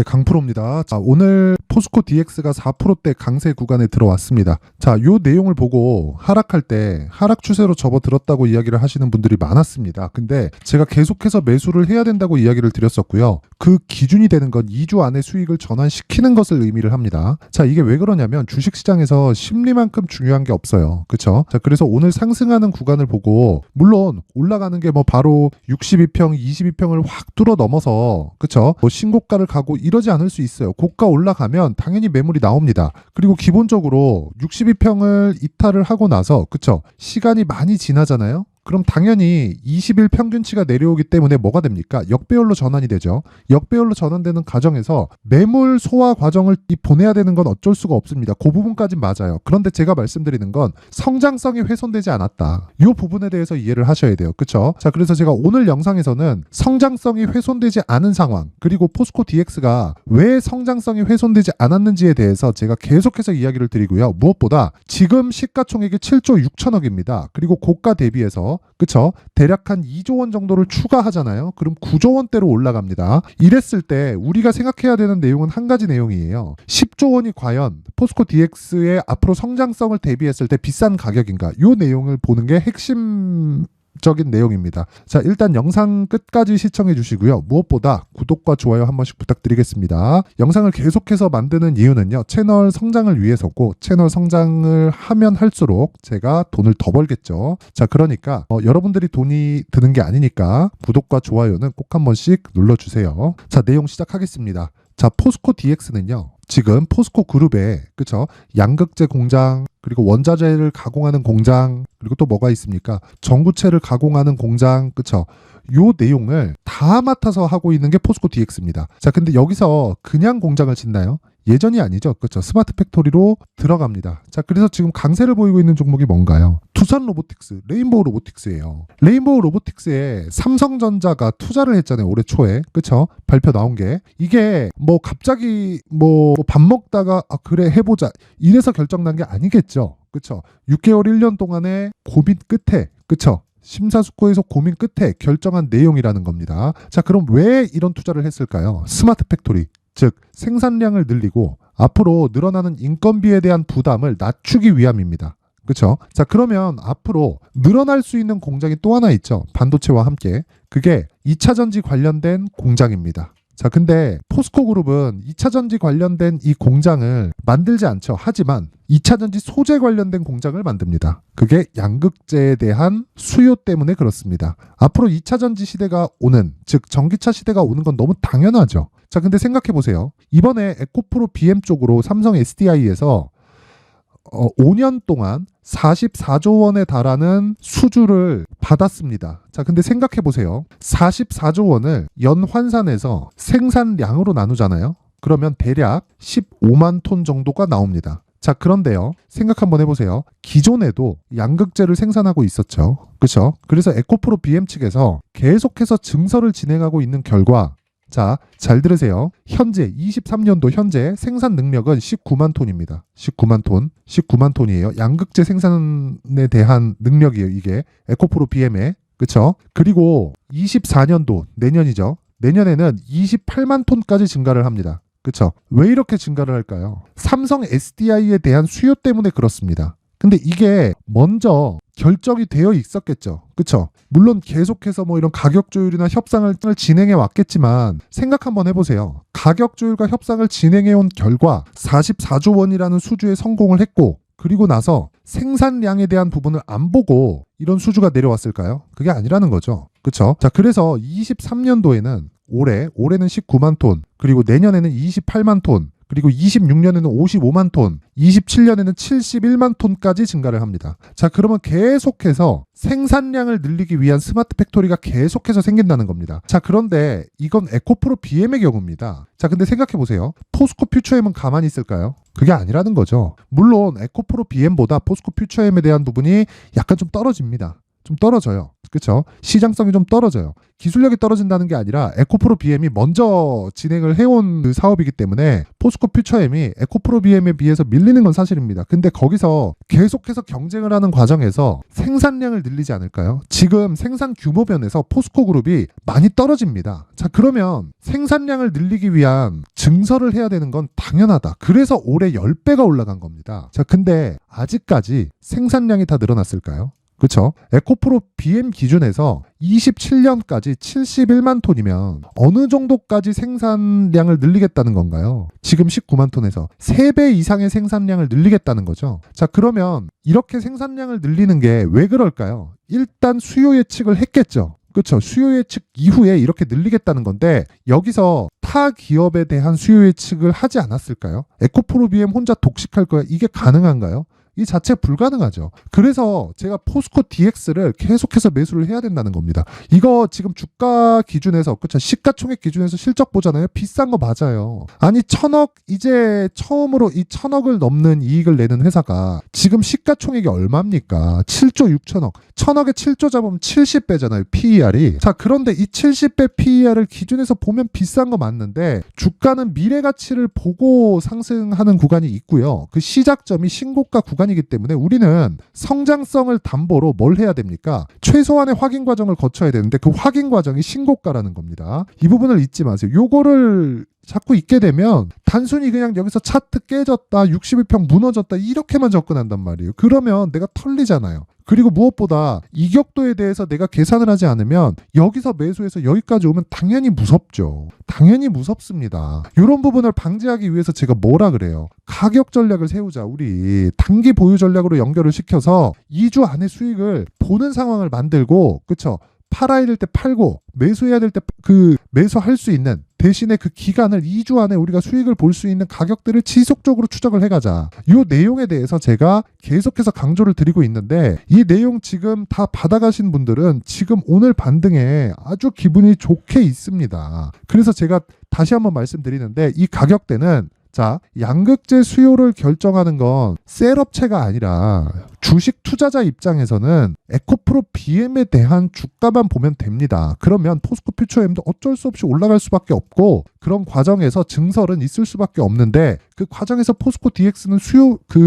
네, 강프로입니다. 자, 오늘 포스코 DX가 4%대 강세 구간에 들어왔습니다. 자, 요 내용을 보고 하락할 때 하락 추세로 접어들었다고 이야기를 하시는 분들이 많았습니다. 근데 제가 계속해서 매수를 해야 된다고 이야기를 드렸었고요. 그 기준이 되는 건 2주 안에 수익을 전환시키는 것을 의미를 합니다. 자, 이게 왜 그러냐면 주식시장에서 심리만큼 중요한 게 없어요. 그쵸? 자, 그래서 오늘 상승하는 구간을 보고 물론 올라가는 게 뭐 바로 62평, 22평을 확 뚫어 넘어서 그쵸? 뭐 신고가를 가고 이러지 않을 수 있어요. 고가 올라가면 당연히 매물이 나옵니다. 그리고 기본적으로 62평을 이탈을 하고 나서 그쵸? 시간이 많이 지나잖아요. 그럼 당연히 20일 평균치가 내려오기 때문에 뭐가 됩니까? 역배열로 전환이 되죠. 역배열로 전환되는 과정에서 매물 소화 과정을 보내야 되는 건 어쩔 수가 없습니다. 그 부분까진 맞아요. 그런데 제가 말씀드리는 건 성장성이 훼손되지 않았다. 이 부분에 대해서 이해를 하셔야 돼요. 그쵸? 자, 그래서 제가 오늘 영상에서는 성장성이 훼손되지 않은 상황, 그리고 포스코 DX가 왜 성장성이 훼손되지 않았는지에 대해서 제가 계속해서 이야기를 드리고요. 무엇보다 지금 시가총액이 7조 6천억입니다. 그리고 고가 대비해서 그쵸? 대략 한 2조 원 정도를 추가하잖아요. 그럼 9조 원대로 올라갑니다. 이랬을 때 우리가 생각해야 되는 내용은 한 가지 내용이에요. 10조 원이 과연 포스코 DX의 앞으로 성장성을 대비했을 때 비싼 가격인가? 이 내용을 보는 게 핵심 적인 내용입니다. 자, 일단 영상 끝까지 시청해 주시고요. 무엇보다 구독과 좋아요 한 번씩 부탁드리겠습니다. 영상을 계속해서 만드는 이유는요. 채널 성장을 위해서고 채널 성장을 하면 할수록 제가 돈을 더 벌겠죠. 자, 그러니까 여러분들이 돈이 드는 게 아니니까 구독과 좋아요는 꼭 한 번씩 눌러주세요. 자, 내용 시작하겠습니다. 자, 포스코 DX는요. 지금 포스코 그룹에 그쵸? 양극재 공장, 그리고 원자재를 가공하는 공장, 그리고 또 뭐가 있습니까? 전구체를 가공하는 공장, 그쵸? 요 내용을 다 맡아서 하고 있는 게 포스코 DX입니다. 자, 근데 여기서 그냥 공장을 짓나요? 예전이 아니죠. 그렇죠. 스마트 팩토리로 들어갑니다. 자, 그래서 지금 강세를 보이고 있는 종목이 뭔가요? 두산 로보틱스, 레인보우 로보틱스예요. 레인보우 로보틱스에 삼성전자가 투자를 했잖아요. 올해 초에. 그렇죠? 발표 나온 게. 이게 뭐 갑자기 뭐 밥 먹다가 그래 해보자 이래서 결정난 게 아니겠죠. 그렇죠? 6개월 1년 동안의 고민 끝에 그렇죠? 심사숙고해서 고민 끝에 결정한 내용이라는 겁니다. 자, 그럼 왜 이런 투자를 했을까요? 스마트 팩토리. 즉 생산량을 늘리고 앞으로 늘어나는 인건비에 대한 부담을 낮추기 위함입니다. 그렇죠? 자, 그러면 앞으로 늘어날 수 있는 공장이 또 하나 있죠. 반도체와 함께. 그게 2차 전지 관련된 공장입니다. 자, 근데 포스코 그룹은 2차 전지 관련된 이 공장을 만들지 않죠. 하지만 2차 전지 소재 관련된 공장을 만듭니다. 그게 양극재에 대한 수요 때문에 그렇습니다. 앞으로 2차 전지 시대가 오는, 즉 전기차 시대가 오는 건 너무 당연하죠. 자, 근데 생각해 보세요. 이번에 에코프로 BM 쪽으로 삼성 SDI에서 5년 동안 44조 원에 달하는 수주를 받았습니다. 자, 근데 생각해 보세요. 44조 원을 연 환산해서 생산량으로 나누잖아요. 그러면 대략 15만 톤 정도가 나옵니다. 자, 그런데요. 생각 한번 해보세요. 기존에도 양극재를 생산하고 있었죠. 그렇죠? 그래서 에코프로 BM 측에서 계속해서 증설을 진행하고 있는 결과 자, 잘 들으세요. 현재 23년도 현재 생산 능력은 19만 톤입니다. 19만 톤. 19만 톤이에요. 양극재 생산에 대한 능력이에요. 이게 에코프로 BM에. 그렇죠? 그리고 24년도 내년이죠. 내년에는 28만 톤까지 증가를 합니다. 그렇죠? 왜 이렇게 증가를 할까요? 삼성 SDI에 대한 수요 때문에 그렇습니다. 근데 이게 먼저 결정이 되어 있었겠죠. 그쵸? 물론 계속해서 뭐 이런 가격 조율이나 협상을 진행해 왔겠지만 생각 한번 해보세요. 가격 조율과 협상을 진행해 온 결과 44조 원이라는 수주에 성공을 했고 그리고 나서 생산량에 대한 부분을 안 보고 이런 수주가 내려왔을까요? 그게 아니라는 거죠. 그쵸? 자, 그래서 23년도에는 올해는 19만 톤, 그리고 내년에는 28만 톤, 그리고 26년에는 55만 톤, 27년에는 71만 톤까지 증가를 합니다. 자, 그러면 계속해서 생산량을 늘리기 위한 스마트 팩토리가 계속해서 생긴다는 겁니다. 자, 그런데 이건 에코프로 BM의 경우입니다. 자, 근데 생각해 보세요. 포스코 퓨처엠은 가만히 있을까요? 그게 아니라는 거죠. 물론 에코프로 BM보다 포스코 퓨처엠에 대한 부분이 약간 좀 떨어집니다. 좀 떨어져요. 그쵸? 시장성이 좀 떨어져요. 기술력이 떨어진다는 게 아니라 에코프로 BM이 먼저 진행을 해온 그 사업이기 때문에 포스코 퓨처엠이 에코프로 BM에 비해서 밀리는 건 사실입니다. 근데 거기서 계속해서 경쟁을 하는 과정에서 생산량을 늘리지 않을까요? 지금 생산 규모 면에서 포스코 그룹이 많이 떨어집니다. 자, 그러면 생산량을 늘리기 위한 증설을 해야 되는 건 당연하다. 그래서 올해 10배가 올라간 겁니다. 자, 근데 아직까지 생산량이 다 늘어났을까요? 그렇죠? 에코프로 BM 기준에서 27년까지 71만 톤이면 어느 정도까지 생산량을 늘리겠다는 건가요? 지금 19만 톤에서 3배 이상의 생산량을 늘리겠다는 거죠. 자, 그러면 이렇게 생산량을 늘리는 게 왜 그럴까요? 일단 수요 예측을 했겠죠. 그렇죠. 수요 예측 이후에 이렇게 늘리겠다는 건데 여기서 타 기업에 대한 수요 예측을 하지 않았을까요? 에코프로 BM 혼자 독식할 거야. 이게 가능한가요? 이 자체 불가능하죠. 그래서 제가 포스코 DX를 계속해서 매수를 해야 된다는 겁니다. 이거 지금 주가 기준에서, 그쵸? 시가총액 기준에서 실적 보잖아요. 비싼 거 맞아요. 아니, 1,000억, 이제 처음으로 이 1,000억을 넘는 이익을 내는 회사가 지금 시가총액이 얼마입니까? 7조 6천억. 1,000억에 7조 잡으면 70배잖아요. PER이. 자, 그런데 이 70배 PER을 기준에서 보면 비싼 거 맞는데 주가는 미래 가치를 보고 상승하는 구간이 있고요. 그 시작점이 신고가 구간이기 때문에 우리는 성장성을 담보로 뭘 해야 됩니까? 최소한의 확인 과정을 거쳐야 되는데 그 확인 과정이 신고가라는 겁니다. 이 부분을 잊지 마세요. 요거를 자꾸 잊게 되면 단순히 그냥 여기서 차트 깨졌다, 61평 무너졌다 이렇게만 접근한단 말이에요. 그러면 내가 털리잖아요. 그리고 무엇보다 이격도에 대해서 내가 계산을 하지 않으면 여기서 매수해서 여기까지 오면 당연히 무섭죠. 당연히 무섭습니다. 이런 부분을 방지하기 위해서 제가 뭐라 그래요? 가격 전략을 세우자. 우리 단기 보유 전략으로 연결을 시켜서 2주 안에 수익을 보는 상황을 만들고, 그쵸? 팔아야 될 때 팔고 매수해야 될 때 그 매수할 수 있는 대신에 그 기간을 2주 안에 우리가 수익을 볼 수 있는 가격들을 지속적으로 추적을 해가자. 이 내용에 대해서 제가 계속해서 강조를 드리고 있는데 이 내용 지금 다 받아가신 분들은 지금 오늘 반등에 아주 기분이 좋게 있습니다. 그래서 제가 다시 한번 말씀드리는데 이 가격대는 자, 양극재 수요를 결정하는 건 셀업체가 아니라 주식 투자자 입장에서는 에코프로 BM에 대한 주가만 보면 됩니다. 그러면 포스코 퓨처엠도 어쩔 수 없이 올라갈 수밖에 없고 그런 과정에서 증설은 있을 수밖에 없는데 그 과정에서 포스코 DX는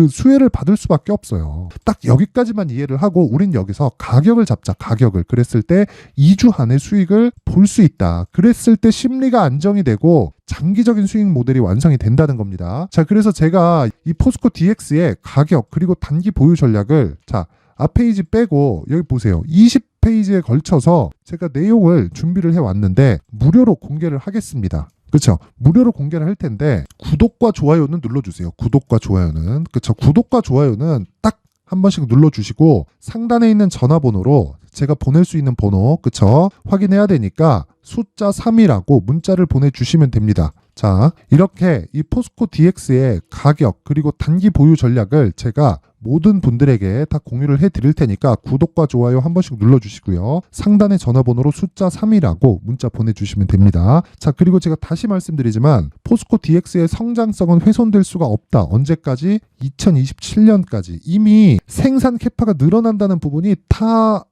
수혜를 받을 수밖에 없어요. 딱 여기까지만 이해를 하고 우린 여기서 가격을 잡자. 가격을. 그랬을 때 2주 안에 수익을 볼 수 있다. 그랬을 때 심리가 안정이 되고 장기적인 수익 모델이 완성이 된다는 겁니다. 자, 그래서 제가 이 포스코 DX의 가격 그리고 단기 보유 전략을 자, 앞 페이지 빼고 여기 보세요. 20페이지에 걸쳐서 제가 내용을 준비를 해왔는데 무료로 공개를 하겠습니다. 그렇죠? 무료로 공개를 할 텐데 구독과 좋아요는 눌러주세요. 구독과 좋아요는. 그렇죠? 구독과 좋아요는 딱 한 번씩 눌러주시고 상단에 있는 전화번호로 제가 보낼 수 있는 번호, 그쵸? 확인해야 되니까 숫자 3이라고 문자를 보내주시면 됩니다. 자, 이렇게 이 포스코 DX의 가격 그리고 단기 보유 전략을 제가 모든 분들에게 다 공유를 해드릴 테니까 구독과 좋아요 한 번씩 눌러주시고요. 상단의 전화번호로 숫자 3이라고 문자 보내주시면 됩니다. 자, 그리고 제가 다시 말씀드리지만 포스코 DX의 성장성은 훼손될 수가 없다. 언제까지? 2027년까지. 이미 생산 캐파가 늘어난다는 부분이 다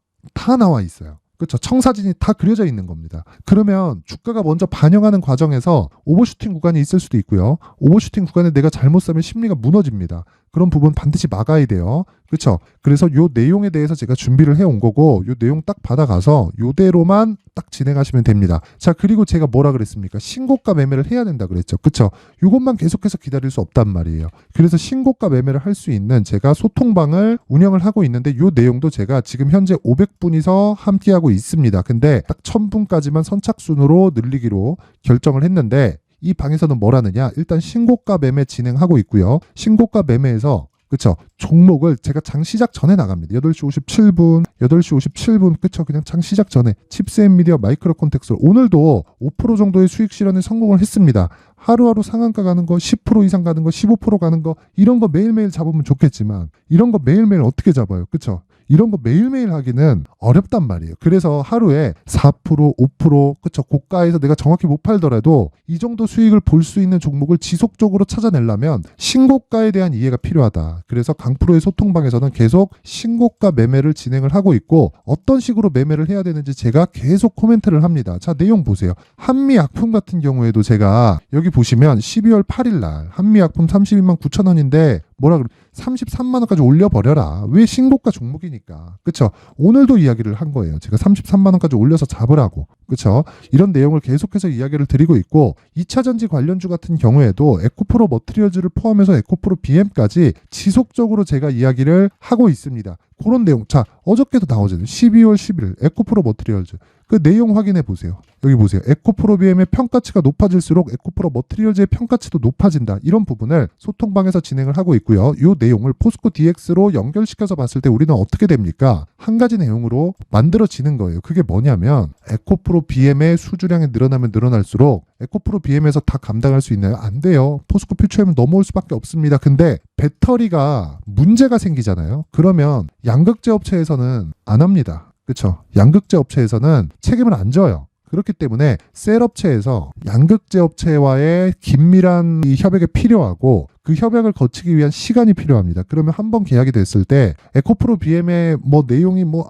나와 있어요. 그렇죠. 청사진이 다 그려져 있는 겁니다. 그러면 주가가 먼저 반영하는 과정에서 오버슈팅 구간이 있을 수도 있고요. 오버슈팅 구간에 내가 잘못 사면 심리가 무너집니다. 그런 부분 반드시 막아야 돼요. 그렇죠. 그래서 요 내용에 대해서 제가 준비를 해온 거고 요 내용 딱 받아가서 요대로만 딱 진행하시면 됩니다. 자, 그리고 제가 뭐라 그랬습니까? 신고가 매매를 해야 된다 그랬죠. 그렇죠. 요것만 계속해서 기다릴 수 없단 말이에요. 그래서 신고가 매매를 할 수 있는 제가 소통방을 운영을 하고 있는데 요 내용도 제가 지금 현재 500분이서 함께하고 있습니다. 근데 딱 1000분까지만 선착순으로 늘리기로 결정을 했는데 이 방에서는 뭘 하느냐? 일단 신고가 매매 진행하고 있고요. 신고가 매매에서 그쵸? 종목을 제가 장 시작 전에 나갑니다. 8시 57분, 8시 57분, 그쵸? 그냥 장 시작 전에 칩스앤미디어 마이크로 콘텍스트 오늘도 5% 정도의 수익 실현에 성공을 했습니다. 하루하루 상한가 가는 거, 10% 이상 가는 거, 15% 가는 거 이런 거 매일매일 잡으면 좋겠지만 이런 거 매일매일 어떻게 잡아요? 그쵸? 이런 거 매일매일 하기는 어렵단 말이에요. 그래서 하루에 4%, 5%, 그쵸, 고가에서 내가 정확히 못 팔더라도 이 정도 수익을 볼 수 있는 종목을 지속적으로 찾아내려면 신고가에 대한 이해가 필요하다. 그래서 강프로의 소통방에서는 계속 신고가 매매를 진행을 하고 있고, 어떤 식으로 매매를 해야 되는지 제가 계속 코멘트를 합니다. 자, 내용 보세요. 한미약품 같은 경우에도 제가 여기 보시면 12월 8일 날 한미약품 32만 9천 원인데 뭐라 그래? 33만 원까지 올려버려라. 왜? 신고가 종목이니까. 그쵸? 오늘도 이야기를 한 거예요. 제가 33만 원까지 올려서 잡으라고. 그쵸? 이런 내용을 계속해서 이야기를 드리고 있고, 2차전지 관련주 같은 경우에도 에코프로 머티리얼즈를 포함해서 에코프로 BM까지 지속적으로 제가 이야기를 하고 있습니다. 그런 내용. 자, 어저께도 나오잖아요. 12월 11일 에코프로 머티리얼즈. 그 내용 확인해 보세요. 여기 보세요. 에코프로 BM의 평가치가 높아질수록 에코프로 머티리얼즈의 평가치도 높아진다. 이런 부분을 소통방에서 진행을 하고 있고요. 이 내용을 포스코 DX로 연결시켜서 봤을 때 우리는 어떻게 됩니까? 한 가지 내용으로 만들어지는 거예요. 그게 뭐냐면 에코프로 BM의 수주량이 늘어나면 늘어날수록 에코프로 BM에서 다 감당할 수 있나요? 안 돼요. 포스코 퓨처엠은 넘어올 수밖에 없습니다. 근데 배터리가 문제가 생기잖아요. 그러면 양극재 업체에서는 안 합니다. 그렇죠? 양극재 업체에서는 책임을 안 져요. 그렇기 때문에 셀 업체에서 양극재 업체와의 긴밀한 이 협약이 필요하고, 그 협약을 거치기 위한 시간이 필요합니다. 그러면 한번 계약이 됐을 때 에코프로 BM의 뭐 내용이 뭐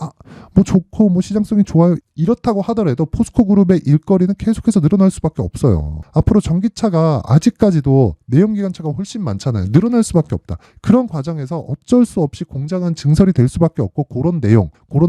좋고 뭐 시장성이 좋아요 이렇다고 하더라도 포스코 그룹의 일거리는 계속해서 늘어날 수밖에 없어요. 앞으로 전기차가 아직까지도 내연기관차가 훨씬 많잖아요. 늘어날 수밖에 없다. 그런 과정에서 어쩔 수 없이 공장은 증설이 될 수밖에 없고, 그런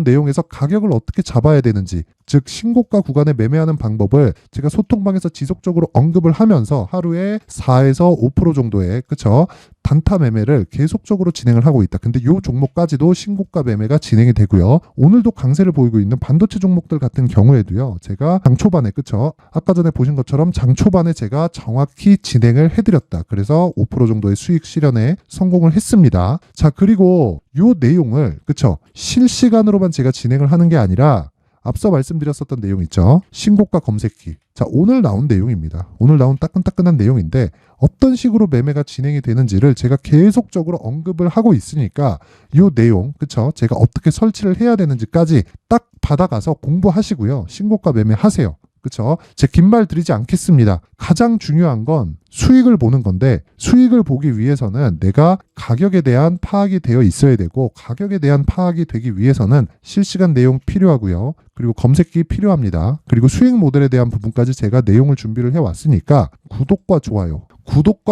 내용에서 가격을 어떻게 잡아야 되는지, 즉 신고가 구간에 매매하는 방법을 제가 소통방에서 지속적으로 언급을 하면서 하루에 4에서 5% 정도의, 그쵸, 단타 매매를 계속적으로 진행을 하고 있다. 근데 이 종목까지도 신고가 매매가 진행이 되고요. 오늘도 강세를 보이고 있는 반도체 종목들 같은 경우에도요. 제가 장 초반에, 그쵸, 아까 전에 보신 것처럼 장 초반에 제가 정확히 진행을 해드렸다. 그래서 5% 정도의 수익 실현에 성공을 했습니다. 자, 그리고 이 내용을, 그쵸, 실시간으로만 제가 진행을 하는 게 아니라 앞서 말씀드렸었던 내용 있죠. 신고가 검색기. 자, 오늘 나온 내용입니다. 오늘 나온 따끈따끈한 내용인데 어떤 식으로 매매가 진행이 되는지를 제가 계속적으로 언급을 하고 있으니까 이 내용, 그쵸? 제가 어떻게 설치를 해야 되는지까지 딱 받아가서 공부하시고요. 신고가 매매하세요. 그쵸? 제 긴 말 드리지 않겠습니다. 가장 중요한 건 수익을 보는 건데, 수익을 보기 위해서는 내가 가격에 대한 파악이 되어 있어야 되고, 가격에 대한 파악이 되기 위해서는 실시간 내용 필요하고요. 그리고 검색기 필요합니다. 그리고 수익 모델에 대한 부분까지 제가 내용을 준비를 해왔으니까 구독과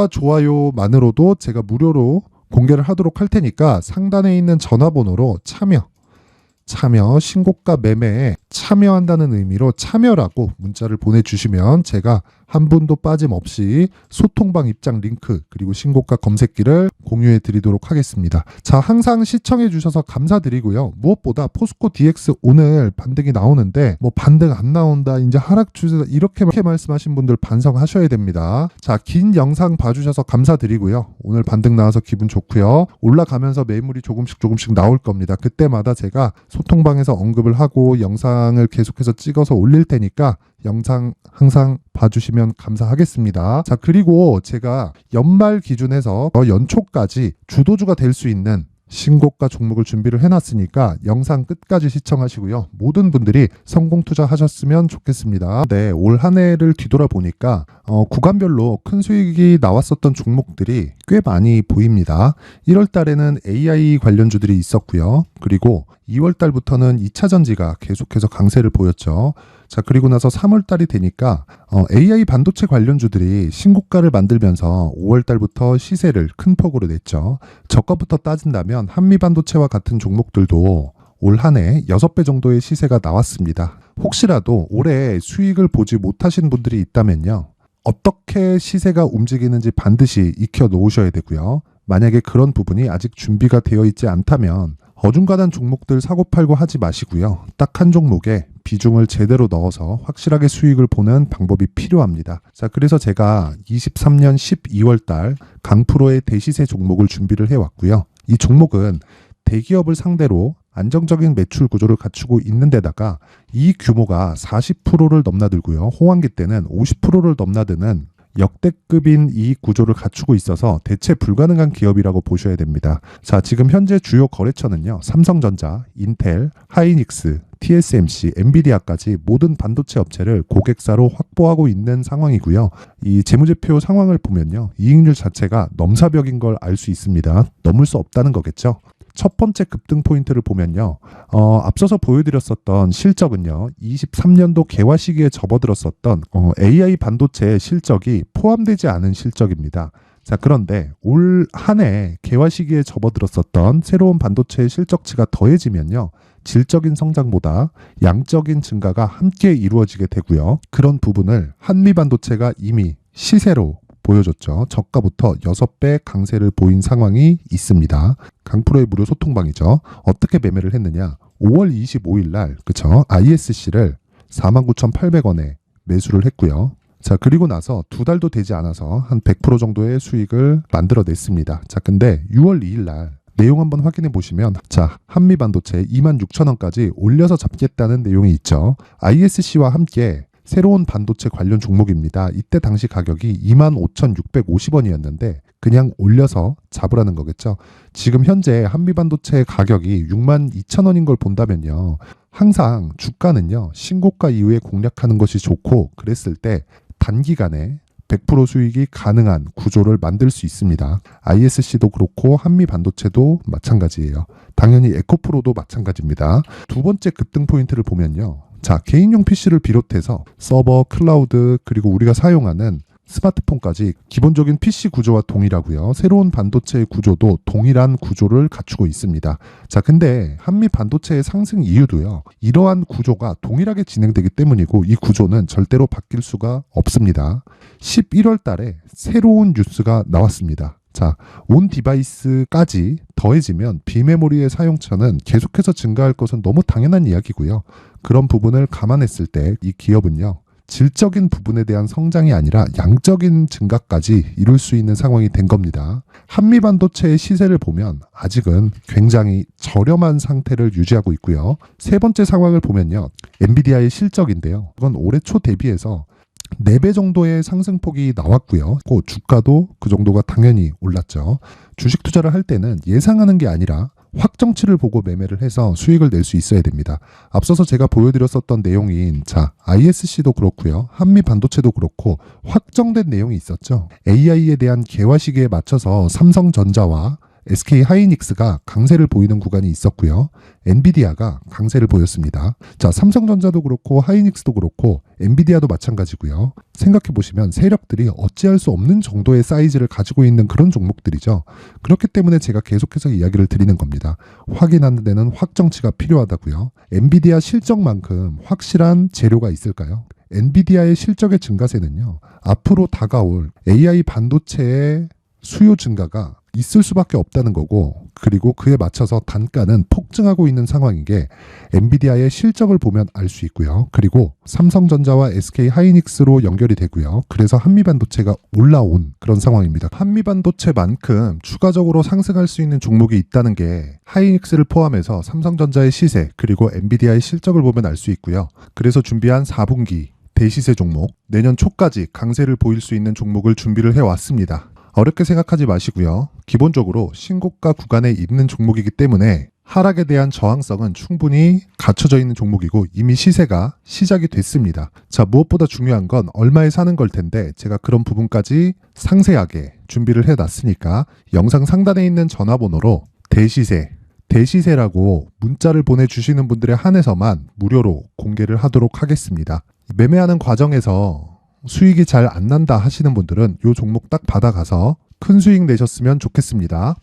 좋아요만으로도 제가 무료로 공개를 하도록 할 테니까 상단에 있는 전화번호로 참여 신고가 매매에 참여한다는 의미로 참여라고 문자를 보내주시면 제가 한 분도 빠짐없이 소통방 입장 링크 그리고 신고가 검색기를 공유해 드리도록 하겠습니다. 자, 항상 시청해 주셔서 감사드리고요. 무엇보다 포스코 DX 오늘 반등이 나오는데 뭐 반등 안 나온다, 이제 하락 추세다, 이렇게 말씀하신 분들 반성하셔야 됩니다. 자, 긴 영상 봐주셔서 감사드리고요. 오늘 반등 나와서 기분 좋고요. 올라가면서 매물이 조금씩 나올 겁니다. 그때마다 제가 소통방에서 언급을 하고 영상을 계속해서 찍어서 올릴 테니까 영상 항상 봐주시면 감사하겠습니다. 자, 그리고 제가 연말 기준에서 연초까지 주도주가 될 수 있는 신고가 종목을 준비를 해놨으니까 영상 끝까지 시청하시고요. 모든 분들이 성공 투자하셨으면 좋겠습니다. 네, 올 한 해를 뒤돌아보니까 구간별로 큰 수익이 나왔었던 종목들이 꽤 많이 보입니다. 1월 달에는 AI 관련주들이 있었고요. 그리고 2월 달부터는 2차 전지가 계속해서 강세를 보였죠. 자, 그리고 나서 3월 달이 되니까 AI 반도체 관련주들이 신고가를 만들면서 5월 달부터 시세를 큰 폭으로 냈죠. 저가부터 따진다면 한미반도체와 같은 종목들도 올 한 해 6배 정도의 시세가 나왔습니다. 혹시라도 올해 수익을 보지 못하신 분들이 있다면요, 어떻게 시세가 움직이는지 반드시 익혀 놓으셔야 되고요. 만약에 그런 부분이 아직 준비가 되어 있지 않다면 어중간한 종목들 사고팔고 하지 마시고요. 딱 한 종목에 비중을 제대로 넣어서 확실하게 수익을 보는 방법이 필요합니다. 자, 그래서 제가 23년 12월 달 강프로의 대시세 종목을 준비를 해왔고요. 이 종목은 대기업을 상대로 안정적인 매출 구조를 갖추고 있는 데다가 이 규모가 40%를 넘나들고요. 호황기 때는 50%를 넘나드는 역대급인 이익 구조를 갖추고 있어서 대체 불가능한 기업이라고 보셔야 됩니다. 자, 지금 현재 주요 거래처는요. 삼성전자, 인텔, 하이닉스, TSMC, 엔비디아까지 모든 반도체 업체를 고객사로 확보하고 있는 상황이고요. 이 재무제표 상황을 보면요. 이익률 자체가 넘사벽인 걸 알 수 있습니다. 넘을 수 없다는 거겠죠. 첫 번째 급등 포인트를 보면요. 앞서서 보여드렸었던 실적은요. 23년도 개화 시기에 접어들었었던 AI 반도체의 실적이 포함되지 않은 실적입니다. 자, 그런데 올 한 해 개화 시기에 접어들었었던 새로운 반도체의 실적치가 더해지면요. 질적인 성장보다 양적인 증가가 함께 이루어지게 되고요. 그런 부분을 한미반도체가 이미 시세로 보여줬죠. 저가부터 6배 강세를 보인 상황이 있습니다. 강프로의 무료 소통방이죠. 어떻게 매매를 했느냐. 5월 25일 날 그쵸? ISC를 49,800원에 매수를 했고요. 자, 그리고 나서 2달도 되지 않아서 한 100% 정도의 수익을 만들어냈습니다. 자, 근데 6월 2일 날 내용 한번 확인해 보시면 자, 한미반도체 26,000원까지 올려서 잡겠다는 내용이 있죠. ISC와 함께 새로운 반도체 관련 종목입니다. 이때 당시 가격이 25,650원이었는데 그냥 올려서 잡으라는 거겠죠. 지금 현재 한미반도체 가격이 62,000원인 걸 본다면요. 항상 주가는요. 신고가 이후에 공략하는 것이 좋고 그랬을 때 단기간에 100% 수익이 가능한 구조를 만들 수 있습니다. ISC도 그렇고 한미반도체도 마찬가지예요. 당연히 에코프로도 마찬가지입니다. 두 번째 급등 포인트를 보면요. 자, 개인용 PC를 비롯해서 서버, 클라우드, 그리고 우리가 사용하는 스마트폰까지 기본적인 PC 구조와 동일하고요. 새로운 반도체의 구조도 동일한 구조를 갖추고 있습니다. 자, 근데 한미 반도체의 상승 이유도요. 이러한 구조가 동일하게 진행되기 때문이고 이 구조는 절대로 바뀔 수가 없습니다. 11월 달에 새로운 뉴스가 나왔습니다. 자, 온 디바이스까지 더해지면 비메모리의 사용처는 계속해서 증가할 것은 너무 당연한 이야기고요. 그런 부분을 감안했을 때 이 기업은요. 질적인 부분에 대한 성장이 아니라 양적인 증가까지 이룰 수 있는 상황이 된 겁니다. 한미반도체의 시세를 보면 아직은 굉장히 저렴한 상태를 유지하고 있고요. 세 번째 상황을 보면요. 엔비디아의 실적인데요. 이건 올해 초 대비해서 4배 정도의 상승폭이 나왔고요. 그 주가도 그 정도가 당연히 올랐죠. 주식 투자를 할 때는 예상하는 게 아니라 확정치를 보고 매매를 해서 수익을 낼 수 있어야 됩니다. 앞서서 제가 보여드렸었던 내용인 자, ISC도 그렇고요. 한미 반도체도 그렇고 확정된 내용이 있었죠. AI에 대한 개화 시기에 맞춰서 삼성전자와 SK 하이닉스가 강세를 보이는 구간이 있었고요. 엔비디아가 강세를 보였습니다. 자, 삼성전자도 그렇고 하이닉스도 그렇고 엔비디아도 마찬가지고요. 생각해 보시면 세력들이 어찌할 수 없는 정도의 사이즈를 가지고 있는 그런 종목들이죠. 그렇기 때문에 제가 계속해서 이야기를 드리는 겁니다. 확인하는 데는 확정치가 필요하다고요. 엔비디아 실적만큼 확실한 재료가 있을까요? 엔비디아의 실적의 증가세는요. 앞으로 다가올 AI 반도체의 수요 증가가 있을 수밖에 없다는 거고 그리고 그에 맞춰서 단가는 폭증하고 있는 상황인 게 엔비디아의 실적을 보면 알 수 있고요. 그리고 삼성전자와 SK 하이닉스로 연결이 되고요. 그래서 한미반도체가 올라온 그런 상황입니다. 한미반도체만큼 추가적으로 상승할 수 있는 종목이 있다는 게 하이닉스를 포함해서 삼성전자의 시세 그리고 엔비디아의 실적을 보면 알 수 있고요. 그래서 준비한 4분기 대시세 종목 내년 초까지 강세를 보일 수 있는 종목을 준비를 해왔습니다. 어렵게 생각하지 마시고요. 기본적으로 신고가 구간에 있는 종목이기 때문에 하락에 대한 저항성은 충분히 갖춰져 있는 종목이고 이미 시세가 시작이 됐습니다. 자, 무엇보다 중요한 건 얼마에 사는 걸 텐데 제가 그런 부분까지 상세하게 준비를 해놨으니까 영상 상단에 있는 전화번호로 대시세라고 문자를 보내주시는 분들에 한해서만 무료로 공개를 하도록 하겠습니다. 매매하는 과정에서 수익이 잘 안 난다 하시는 분들은 이 종목 딱 받아가서 큰 수익 내셨으면 좋겠습니다.